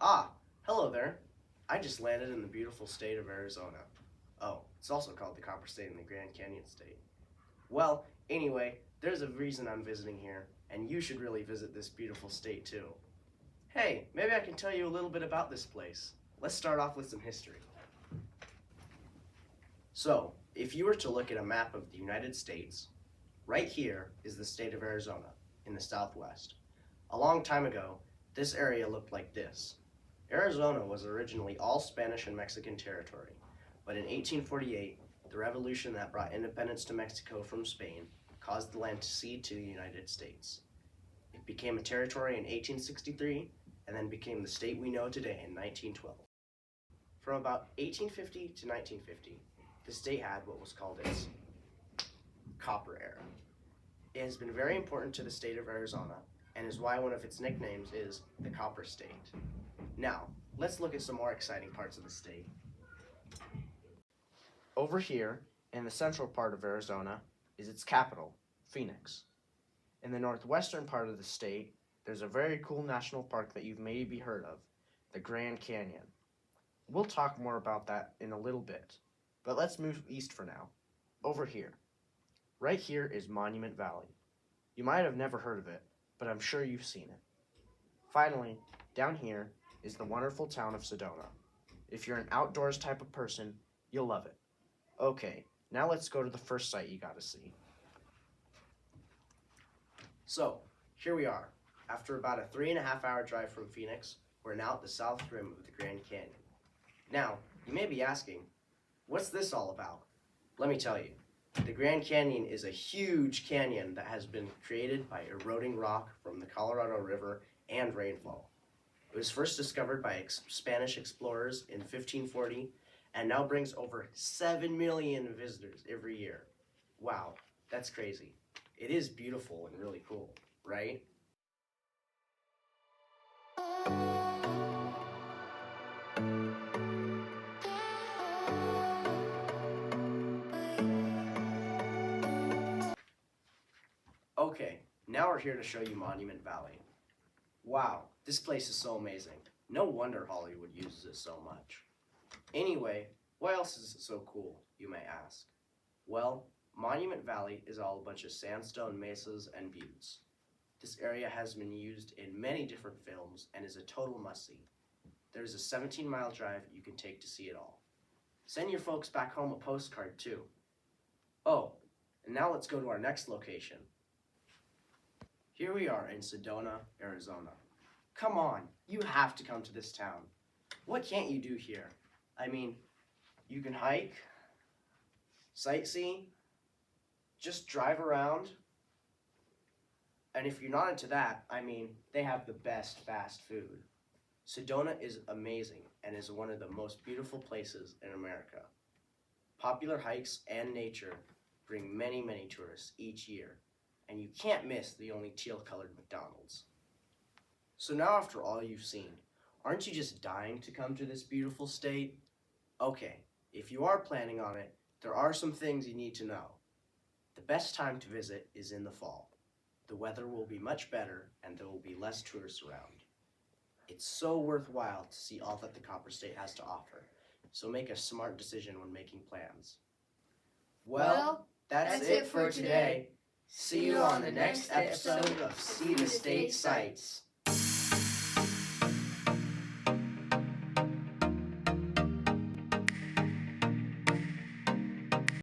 Ah, hello there. I just landed in the beautiful state of Arizona. Oh, it's also called the Copper State and the Grand Canyon State. Well, anyway, there's a reason I'm visiting here, and you should really visit this beautiful state too. Hey, maybe I can tell you a little bit about this place. Let's start off with some history. So, if you were to look at a map of the United States, right here is the state of Arizona in the southwest. A long time ago, this area looked like this. Arizona was originally all Spanish and Mexican territory, but in 1848, the revolution that brought independence to Mexico from Spain caused the land to cede to the United States. It became a territory in 1863 and then became the state we know today in 1912. From about 1850 to 1950, the state had what was called its Copper Era. It has been very important to the state of Arizona and is why one of its nicknames is the Copper State. Now, let's look at some more exciting parts of the state. Over here, in the central part of Arizona, is its capital, Phoenix. In the northwestern part of the state, there's a very cool national park that you've maybe heard of, the Grand Canyon. We'll talk more about that in a little bit, but let's move east for now. Over here. Right here is Monument Valley. You might have never heard of it, but I'm sure you've seen it. Finally, down here is the wonderful town of Sedona. If you're an outdoors type of person, you'll love it. Okay, now let's go to the first site you gotta see. So, here we are. After about a 3.5-hour drive from Phoenix, we're now at the south rim of the Grand Canyon. Now, you may be asking, what's this all about? Let me tell you. The Grand Canyon is a huge canyon that has been created by eroding rock from the Colorado River and rainfall. It was first discovered by Spanish explorers in 1540 and now brings over 7 million visitors every year. Wow, that's crazy. It is beautiful and really cool, right? Okay, now we're here to show you Monument Valley. Wow, this place is so amazing. No wonder Hollywood uses it so much. Anyway, why else is it so cool, you may ask? Well, Monument Valley is all a bunch of sandstone mesas and buttes. This area has been used in many different films and is a total must-see. There's a 17-mile drive you can take to see it all. Send your folks back home a postcard too. Oh, and now let's go to our next location. Here we are in Sedona, Arizona. Come on, you have to come to this town. What can't you do here? I mean, you can hike, sightsee, just drive around. And if you're not into that, I mean, they have the best fast food. Sedona is amazing and is one of the most beautiful places in America. Popular hikes and nature bring many, many tourists each year. And you can't miss the only teal-colored McDonald's. So now after all you've seen, aren't you just dying to come to this beautiful state? Okay, if you are planning on it, there are some things you need to know. The best time to visit is in the fall. The weather will be much better and there will be less tourists around. It's so worthwhile to see all that the Copper State has to offer, so make a smart decision when making plans. Well, that's it for today. See you on the next episode of See the State Sights.